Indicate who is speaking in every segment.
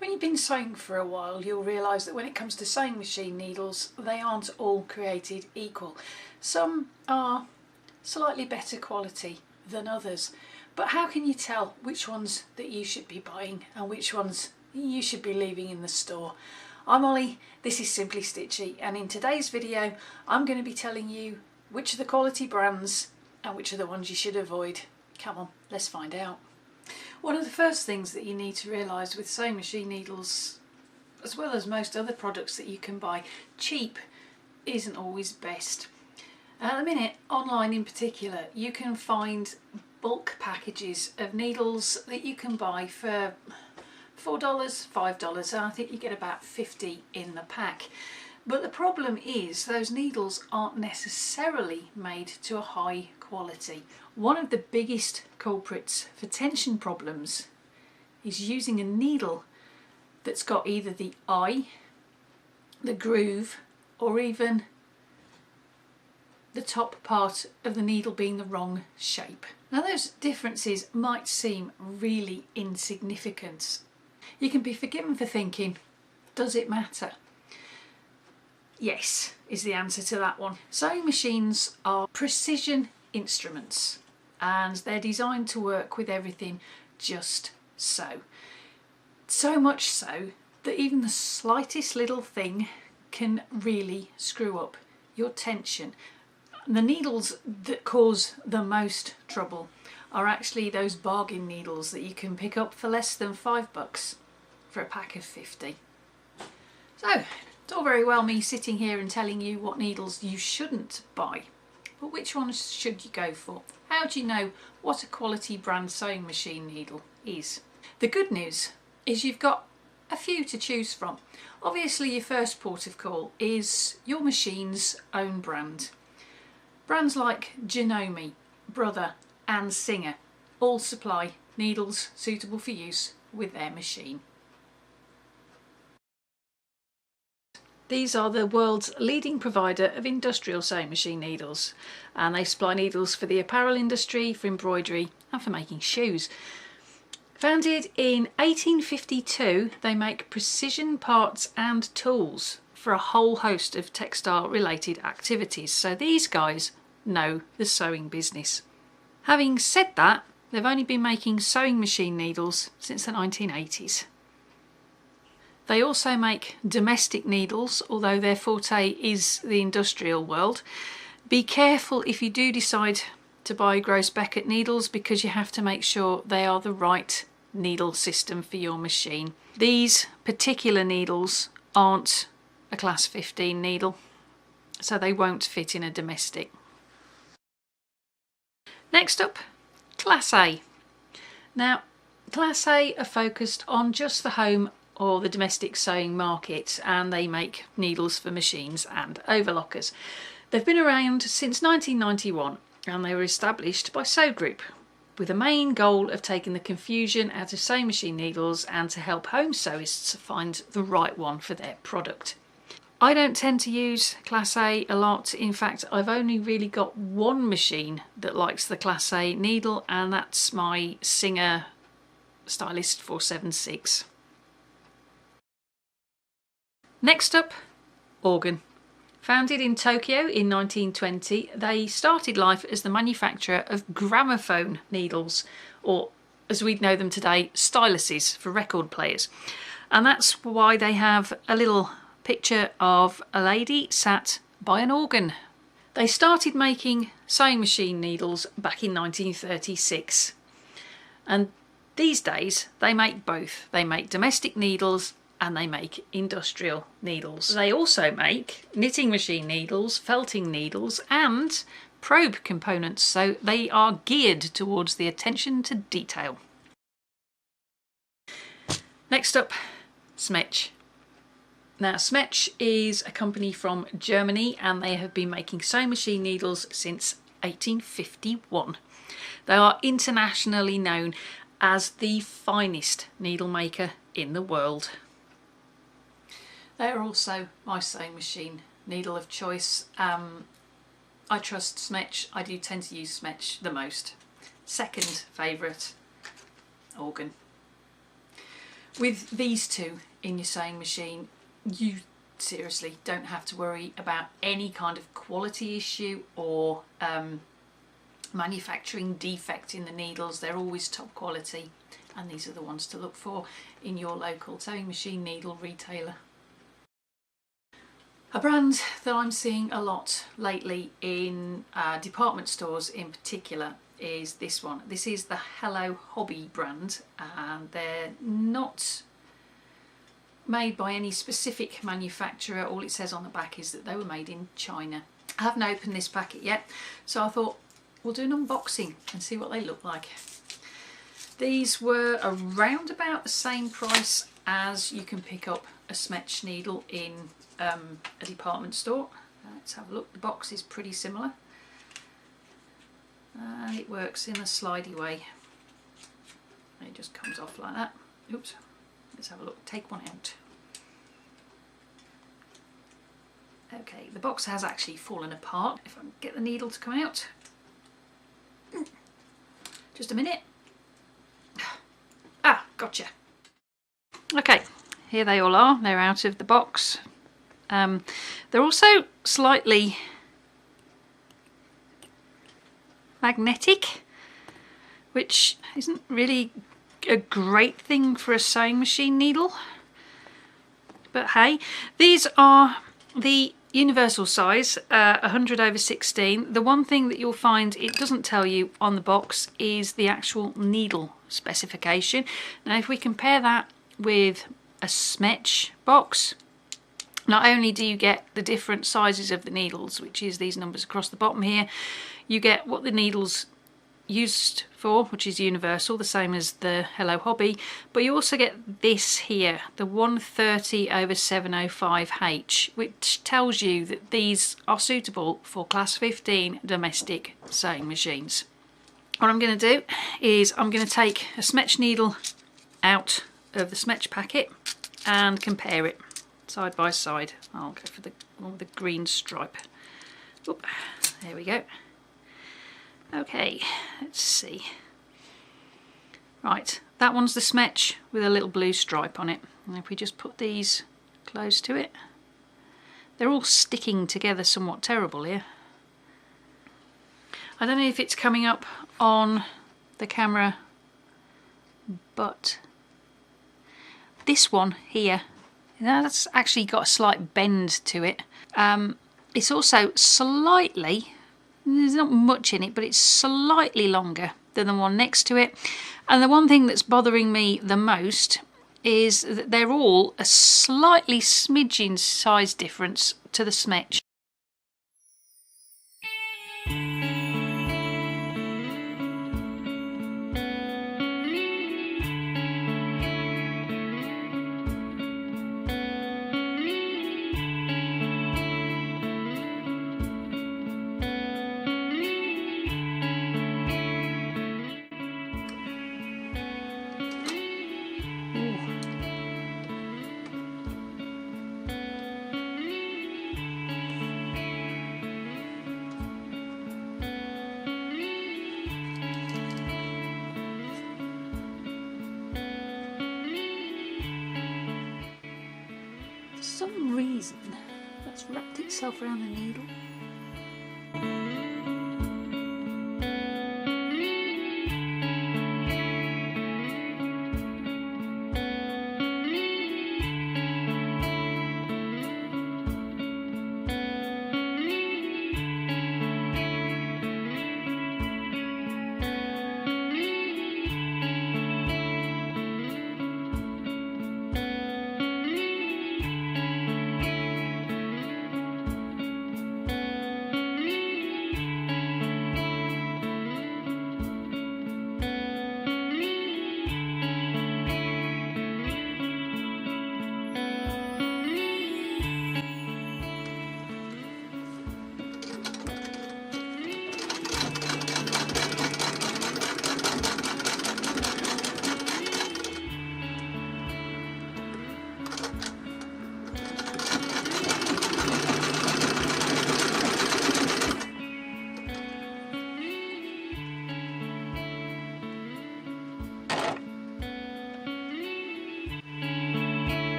Speaker 1: When you've been sewing for a while, you'll realise that when it comes to sewing machine needles, they aren't all created equal. Some are slightly better quality than others, but how can you tell which ones that you should be buying and which ones you should be leaving in the store? I'm Olly, this is SimplyStitchy, and in today's video I'm going to be telling you which are the quality brands and which are the ones you should avoid. Come on, let's find out. One of the first things that you need to realise with sewing machine needles, as well as most other products that you can buy, cheap isn't always best. At the minute, online in particular, you can find bulk packages of needles that you can buy for $4, $5, and I think you get about 50 in the pack. But the problem is those needles aren't necessarily made to a high quality. One of the biggest culprits for tension problems is using a needle that's got either the eye, the groove, or even the top part of the needle being the wrong shape. Now those differences might seem really insignificant. You can be forgiven for thinking, does it matter? Yes, is the answer to that one. Sewing machines are precision instruments and they're designed to work with everything just so. So much so that even the slightest little thing can really screw up your tension. The needles that cause the most trouble are actually those bargain needles that you can pick up for less than $5 for a pack of 50. So, it's all very well me sitting here and telling you what needles you shouldn't buy, but which ones should you go for? How do you know what a quality brand sewing machine needle is? The good news is you've got a few to choose from. Obviously your first port of call is your machine's own brand. Brands like Janome, Brother and Singer all supply needles suitable for use with their machine. These are the world's leading provider of industrial sewing machine needles, and they supply needles for the apparel industry, for embroidery and for making shoes. Founded in 1852, they make precision parts and tools for a whole host of textile related activities, so these guys know the sewing business. Having said that, they've only been making sewing machine needles since the 1980s. They also make domestic needles, although their forte is the industrial world. Be careful if you do decide to buy Groz Beckert needles, because you have to make sure they are the right needle system for your machine. These particular needles aren't a class 15 needle, so they won't fit in a domestic. Next up, Klasse. Now, Klasse are focused on just the home or the domestic sewing market, and they make needles for machines and overlockers. They've been around since 1991 and they were established by Sew Group with the main goal of taking the confusion out of sewing machine needles and to help home sewists find the right one for their product. I don't tend to use Klasse a lot. In fact, I've only really got one machine that likes the Klasse needle, and that's my Singer Stylist 476. Next up, Organ. Founded in Tokyo in 1920, they started life as the manufacturer of gramophone needles, or as we'd know them today, styluses for record players. And that's why they have a little picture of a lady sat by an organ. They started making sewing machine needles back in 1936. And these days they make both. They make domestic needles and they make industrial needles. They also make knitting machine needles, felting needles and probe components, so they are geared towards the attention to detail. Next up, Schmetz. Now Schmetz is a company from Germany and they have been making sewing machine needles since 1851. They are internationally known as the finest needle maker in the world. They are also my sewing machine needle of choice. I trust Schmetz. I do tend to use Schmetz the most. Second favourite, Organ. With these two in your sewing machine, you seriously don't have to worry about any kind of quality issue or manufacturing defect in the needles. They're always top quality, and these are the ones to look for in your local sewing machine needle retailer. A brand that I'm seeing a lot lately in department stores in particular is this one. This is the Hello Hobby brand, and they're not made by any specific manufacturer. All it says on the back is that they were made in China. I haven't opened this packet yet, so I thought we'll do an unboxing and see what they look like. These were around about the same price as you can pick up a Schmetz needle in a department store. Let's have a look. The box is pretty similar, and it works in a slidey way. It just comes off like that. Oops. Let's have a look. Take one out. Okay, the box has actually fallen apart. If I can get the needle to come out. Just a minute. Ah, gotcha. Okay, here they all are. They're out of the box. They're also slightly magnetic, which isn't really a great thing for a sewing machine needle, but hey, these are the universal size, 100/16. The one thing that you'll find it doesn't tell you on the box is the actual needle specification. Now if we compare that with a Schmetz box, not only do you get the different sizes of the needles, which is these numbers across the bottom here, you get what the needles used for, which is universal, the same as the Hello Hobby, but you also get this here, the 130/705H, which tells you that these are suitable for class 15 domestic sewing machines. What I'm going to do is I'm going to take a Schmetz needle out of the Schmetz packet and compare it side by side. I'll go for the one with the green stripe. Oop, there we go. Okay, let's see. Right, that one's the Schmetz with a little blue stripe on it. And if we just put these close to it, they're all sticking together somewhat terrible here. I don't know if it's coming up on the camera, but this one here, that's actually got a slight bend to it. It's also slightly, there's not much in it, but it's slightly longer than the one next to it. And the one thing that's bothering me the most is that they're all a slightly smidgen size difference to the Schmetz. For some reason, that's wrapped itself around the needle.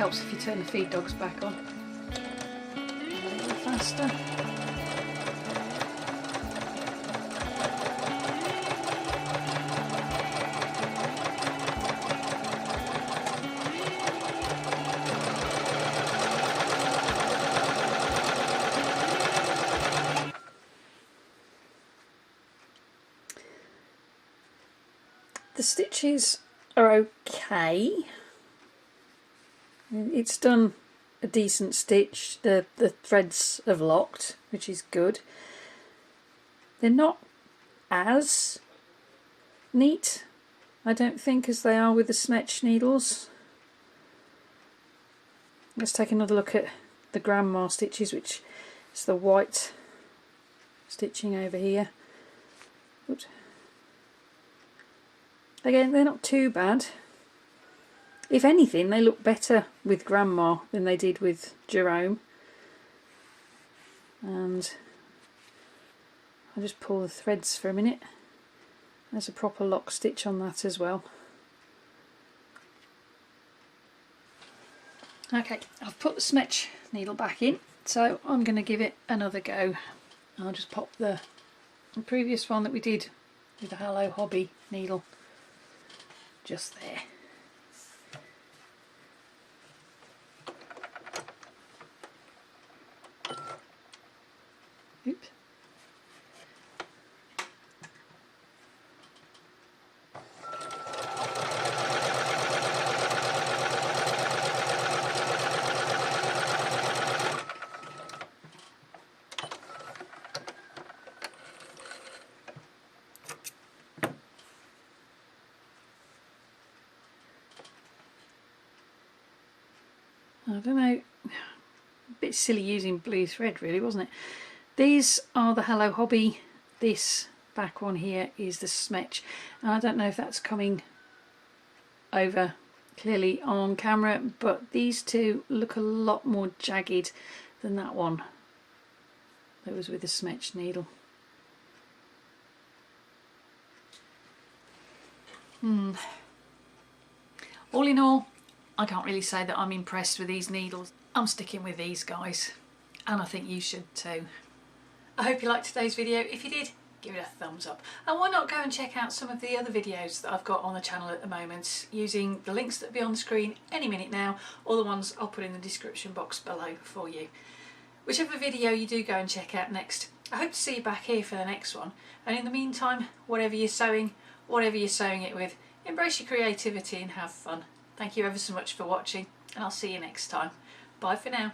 Speaker 1: helps if you turn the feed dogs back on. A little faster. The stitches are okay. It's done a decent stitch. The threads have locked, which is good. They're not as neat, I don't think, as they are with the Schmetz needles. Let's take another look at the grandma stitches, which is the white stitching over here. Oops. Again, they're not too bad. If anything, they look better with grandma than they did with Janome. And I'll just pull the threads for a minute. There's a proper lock stitch on that as well. Okay, I've put the Schmetz needle back in, so I'm going to give it another go. I'll just pop the previous one that we did with the Hello Hobby needle just there. Oops. I don't know, a bit silly using blue thread really, wasn't it? These are the Hello Hobby, this back one here is the Schmetz, and I don't know if that's coming over clearly on camera, but these two look a lot more jagged than that one that was with the Schmetz needle. All in all, I can't really say that I'm impressed with these needles. I'm sticking with these guys, and I think you should too. I hope you liked today's video. If you did, give it a thumbs up. And why not go and check out some of the other videos that I've got on the channel at the moment, using the links that will be on the screen any minute now, or the ones I'll put in the description box below for you. Whichever video you do go and check out next, I hope to see you back here for the next one. And in the meantime, whatever you're sewing it with, embrace your creativity and have fun. Thank you ever so much for watching, and I'll see you next time. Bye for now.